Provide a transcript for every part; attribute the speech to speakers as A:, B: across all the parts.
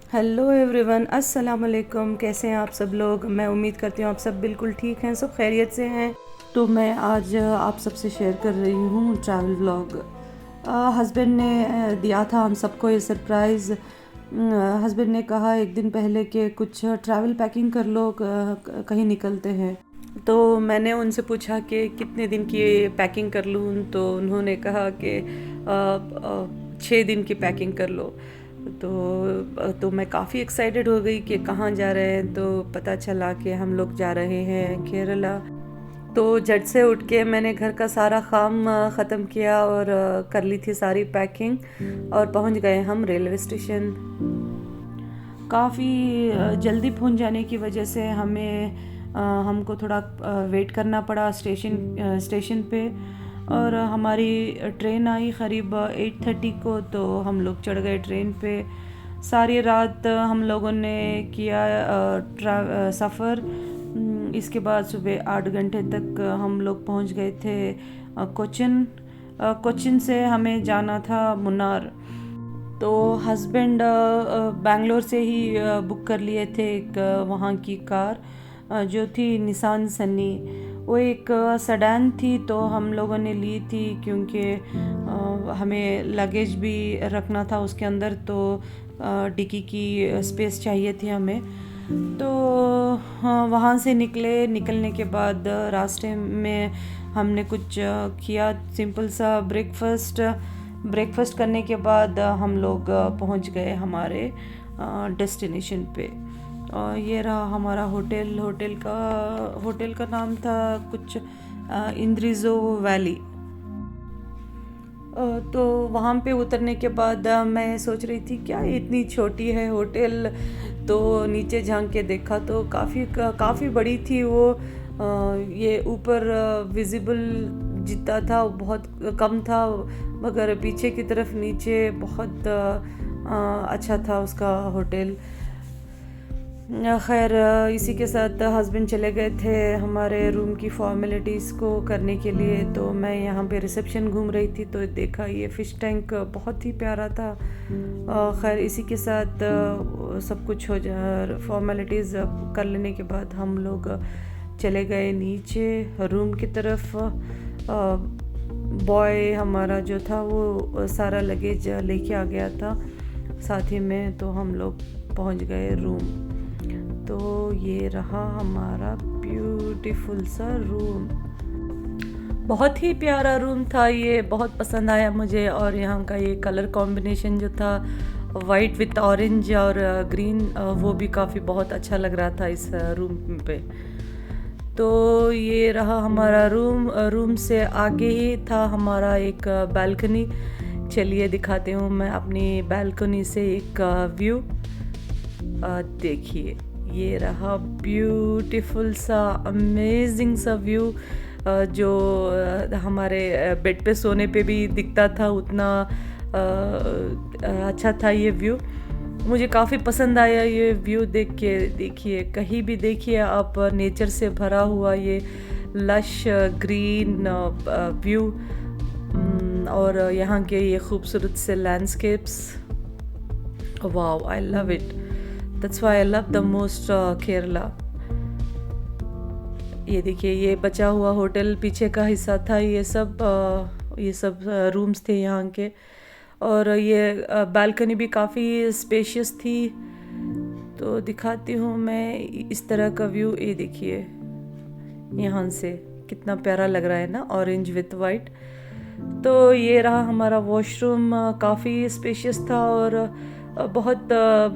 A: Hello everyone, अस्सलाम वालेकुम। कैसे हैं आप सब लोग? मैं उम्मीद करती हूँ आप सब बिल्कुल ठीक हैं, सब खैरियत से हैं। तो मैं आज आप सबसे शेयर कर रही हूँ ट्रैवल व्लॉग। हस्बैंड ने दिया था हम सबको ये सरप्राइज़। हस्बैंड ने कहा एक दिन पहले कि कुछ ट्रैवल पैकिंग कर लो, कहीं निकलते हैं। तो मैंने उनसे पूछा कि कितने दिन की पैकिंग कर लूँ, तो उन्होंने कहा कि 6 दिन की पैकिंग कर लो। तो मैं काफ़ी एक्साइटेड हो गई कि कहाँ जा रहे हैं। तो पता चला कि हम लोग जा रहे हैं केरला। तो झट से उठ के मैंने घर का सारा काम ख़त्म किया और कर ली थी सारी पैकिंग और पहुंच गए हम रेलवे स्टेशन। काफ़ी जल्दी पहुंच जाने की वजह से हमको थोड़ा वेट करना पड़ा स्टेशन पे। और हमारी ट्रेन आई क़रीब 8:30 को, तो हम लोग चढ़ गए ट्रेन पे। सारी रात हम लोगों ने किया सफ़र। इसके बाद सुबह 8 घंटे तक हम लोग पहुंच गए थे कोचिन। कोचिन से हमें जाना था मुन्नार। तो हस्बैंड बैंगलोर से ही बुक कर लिए थे एक वहाँ की कार, जो थी निसान सन्नी। वो एक सेडान थी, तो हम लोगों ने ली थी क्योंकि हमें लगेज भी रखना था उसके अंदर, तो डिक्की की स्पेस चाहिए थी हमें। तो वहाँ से निकलने के बाद रास्ते में हमने कुछ किया, सिंपल सा ब्रेकफास्ट करने के बाद हम लोग पहुंच गए हमारे डेस्टिनेशन पे। और ये रहा हमारा होटल का नाम था कुछ इंद्रिज़ो वैली। तो वहाँ पे उतरने के बाद मैं सोच रही थी क्या इतनी छोटी है होटल। तो नीचे झांक के देखा तो काफ़ी बड़ी थी वो। ये ऊपर विजिबल जितना था वो बहुत कम था, मगर पीछे की तरफ नीचे बहुत अच्छा था उसका होटल। खैर, इसी के साथ हस्बैंड चले गए थे हमारे रूम की फॉर्मेलिटीज़ को करने के लिए। तो मैं यहाँ पे रिसेप्शन घूम रही थी, तो देखा ये फ़िश टैंक बहुत ही प्यारा था। खैर, इसी के साथ सब कुछ हो जा फॉर्मेलिटीज़ कर लेने के बाद हम लोग चले गए नीचे रूम की तरफ। बॉय हमारा जो था वो सारा लगेज लेके आ गया था साथ ही में, तो हम लोग पहुंच गए रूम। तो ये रहा हमारा ब्यूटीफुल सा रूम। बहुत ही प्यारा रूम था, ये बहुत पसंद आया मुझे। और यहाँ का ये कलर कॉम्बिनेशन जो था वाइट विथ ऑरेंज और ग्रीन, वो भी काफ़ी बहुत अच्छा लग रहा था इस रूम पे। तो ये रहा हमारा रूम से आगे ही था हमारा एक बालकनी। चलिए दिखाती हूँ मैं अपनी बालकनी से एक व्यू। देखिए, ये रहा ब्यूटीफुल सा अमेजिंग सा व्यू, जो हमारे बेड पे सोने पे भी दिखता था, उतना अच्छा था ये व्यू। मुझे काफ़ी पसंद आया ये व्यू देख के। देखिए, कहीं भी देखिए आप, नेचर से भरा हुआ ये लश ग्रीन व्यू, और यहाँ के ये खूबसूरत से landscapes. Wow, I love it. That's why I love the most Kerala. ये देखिए, ये बचा हुआ होटल पीछे का हिस्सा था। ये सब रूम्स थे यहाँ के। और ये बालकनी भी काफ़ी स्पेशियस थी। तो दिखाती हूँ मैं इस तरह का व्यू। ये देखिए, यहाँ से कितना प्यारा लग रहा है ना, ऑरेंज विथ वाइट। तो ये रहा हमारा वॉशरूम, काफ़ी स्पेशियस था और बहुत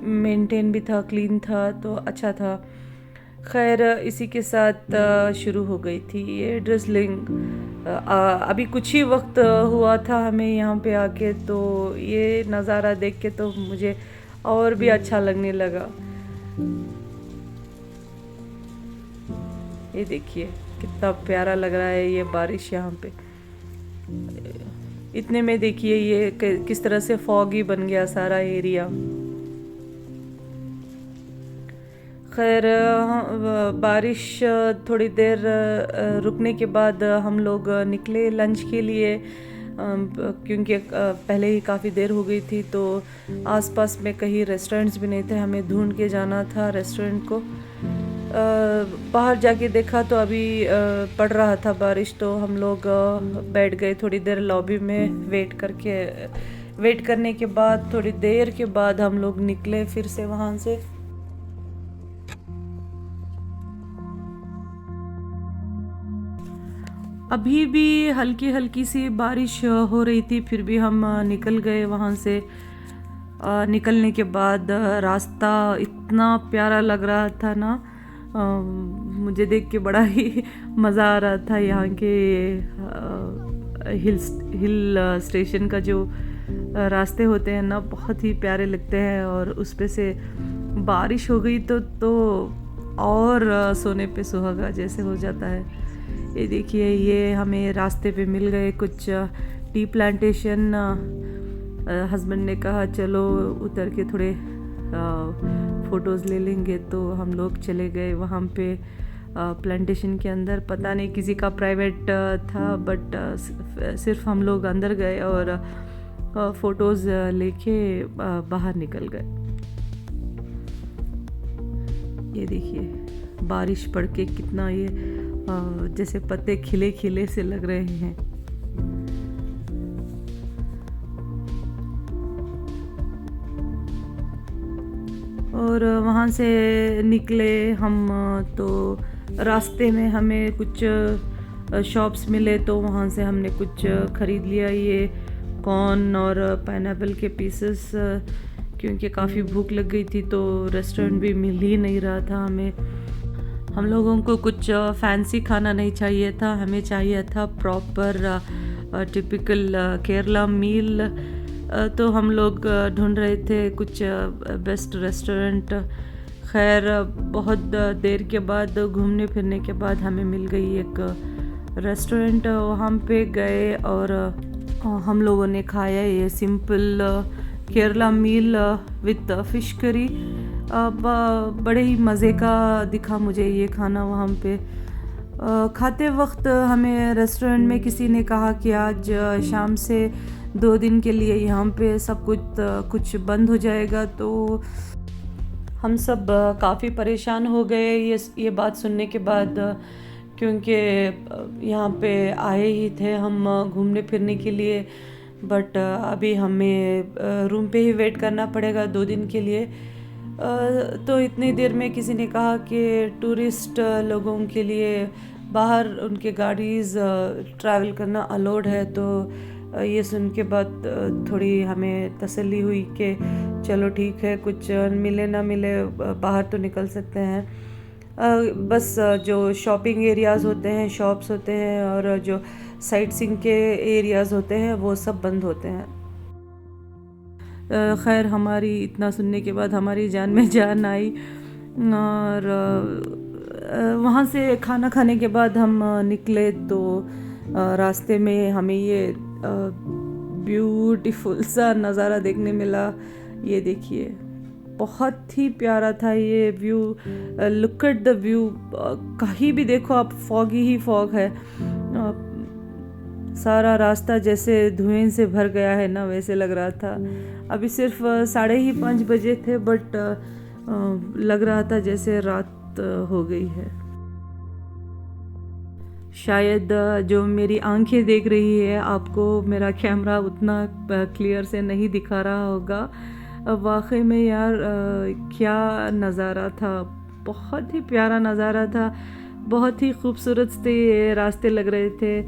A: मेंटेन भी था, क्लीन था, तो अच्छा था। खैर, इसी के साथ शुरू हो गई थी ये ड्रिजलिंग। अभी कुछ ही वक्त हुआ था हमें यहाँ पे आके, तो ये नज़ारा देख के तो मुझे और भी अच्छा लगने लगा। ये देखिए कितना प्यारा लग रहा है ये बारिश यहाँ पे। इतने में देखिए ये किस तरह से फॉगी बन गया सारा एरिया। खैर, बारिश थोड़ी देर रुकने के बाद हम लोग निकले लंच के लिए। क्योंकि पहले ही काफ़ी देर हो गई थी, तो आसपास में कहीं रेस्टोरेंट्स भी नहीं थे, हमें ढूंढ के जाना था रेस्टोरेंट को। बाहर जाके देखा तो अभी पड़ रहा था बारिश, तो हम लोग बैठ गए थोड़ी देर लॉबी में वेट करने के बाद थोड़ी देर के बाद हम लोग निकले फिर से वहाँ से। अभी भी हल्की हल्की सी बारिश हो रही थी, फिर भी हम निकल गए वहाँ से। निकलने के बाद रास्ता इतना प्यारा लग रहा था ना, मुझे देख के बड़ा ही मज़ा आ रहा था। यहाँ के हिल स्टेशन का जो रास्ते होते हैं ना, बहुत ही प्यारे लगते हैं, और उस पे से बारिश हो गई तो और सोने पे सुहागा जैसे हो जाता है। ये देखिए, ये हमें रास्ते पे मिल गए कुछ टी प्लांटेशन। हस्बैंड ने कहा चलो उतर के थोड़े फ़ोटोज़ ले लेंगे, तो हम लोग चले गए वहाँ पे प्लांटेशन के अंदर। पता नहीं किसी का प्राइवेट था, बट सिर्फ हम लोग अंदर गए और फ़ोटोज़ लेके बाहर निकल गए। ये देखिए बारिश पड़ के कितना ये जैसे पत्ते खिले खिले से लग रहे हैं। और वहाँ से निकले हम, तो रास्ते में हमें कुछ शॉप्स मिले, तो वहाँ से हमने कुछ ख़रीद लिया, ये कॉर्न और पाइनएप्पल के पीसेस, क्योंकि काफ़ी भूख लग गई थी, तो रेस्टोरेंट भी मिल ही नहीं रहा था हमें। हम लोगों को कुछ फैंसी खाना नहीं चाहिए था, हमें चाहिए था प्रॉपर टिपिकल केरला मील। तो हम लोग ढूंढ रहे थे कुछ बेस्ट रेस्टोरेंट। खैर बहुत देर के बाद घूमने फिरने के बाद हमें मिल गई एक रेस्टोरेंट। वहाँ पे गए और हम लोगों ने खाया ये simple Kerala meal with fish curry. बड़े ही मज़े का दिखा मुझे ये खाना वहाँ पे। खाते वक्त हमें रेस्टोरेंट में किसी ने कहा कि आज शाम से 2 दिन के लिए यहाँ पे सब कुछ बंद हो जाएगा, तो हम सब काफ़ी परेशान हो गए ये बात सुनने के बाद, क्योंकि यहाँ पे आए ही थे हम घूमने फिरने के लिए, बट अभी हमें रूम पे ही वेट करना पड़ेगा 2 दिन के लिए। तो इतनी देर में किसी ने कहा कि टूरिस्ट लोगों के लिए बाहर उनके गाड़ीज़ ट्रैवल करना अलाउड है। तो ये सुन के बाद थोड़ी हमें तसल्ली हुई कि चलो ठीक है, कुछ मिले ना मिले बाहर तो निकल सकते हैं। बस जो शॉपिंग एरियाज़ होते हैं, शॉप्स होते हैं, और जो साइट सीइंग के एरियाज़ होते हैं वो सब बंद होते हैं। खैर हमारी इतना सुनने के बाद हमारी जान में जान आई, और वहाँ से खाना खाने के बाद हम निकले, तो रास्ते में हमें ये ब्यूटीफुल सा नज़ारा देखने मिला। ये देखिए बहुत ही प्यारा था ये view. Look at the view, कहीं भी देखो आप फॉगी ही फॉग है। सारा रास्ता जैसे धुएं से भर गया है ना, वैसे लग रहा था। अभी सिर्फ 5:30 बजे थे, बट लग रहा था जैसे रात हो गई है। शायद जो मेरी आंखें देख रही है, आपको मेरा कैमरा उतना क्लियर से नहीं दिखा रहा होगा। वाकई में यार क्या नज़ारा था, बहुत ही प्यारा नज़ारा था, बहुत ही खूबसूरत से रास्ते लग रहे थे।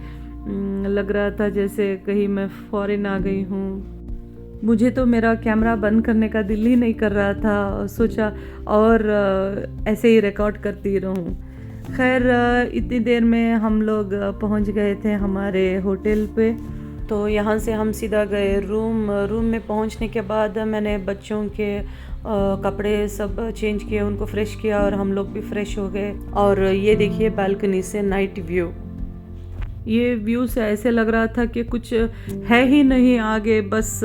A: लग रहा था जैसे कहीं मैं फॉरेन आ गई हूँ। मुझे तो मेरा कैमरा बंद करने का दिल ही नहीं कर रहा था, सोचा और ऐसे ही रिकॉर्ड करती रहूँ। खैर इतनी देर में हम लोग पहुँच गए थे हमारे होटल पे। तो यहाँ से हम सीधा गए रूम में पहुँचने के बाद मैंने बच्चों के कपड़े सब चेंज किए, उनको फ्रेश किया, और हम लोग भी फ्रेश हो गए। और ये देखिए बालकनी से नाइट व्यू। ये व्यू से ऐसे लग रहा था कि कुछ है ही नहीं आगे, बस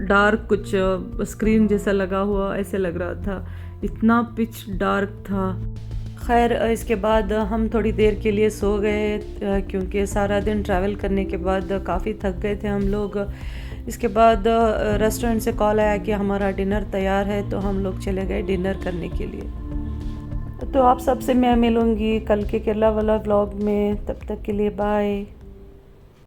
A: डार्क कुछ स्क्रीन जैसा लगा हुआ ऐसे लग रहा था, इतना पिच डार्क था। खैर इसके बाद हम थोड़ी देर के लिए सो गए क्योंकि सारा दिन ट्रैवल करने के बाद काफ़ी थक गए थे हम लोग। इसके बाद रेस्टोरेंट से कॉल आया कि हमारा डिनर तैयार है, तो हम लोग चले गए डिनर करने के लिए। तो आप सबसे मैं मिलूँगी कल के केरला वाला व्लॉग में, तब तक के लिए बाय।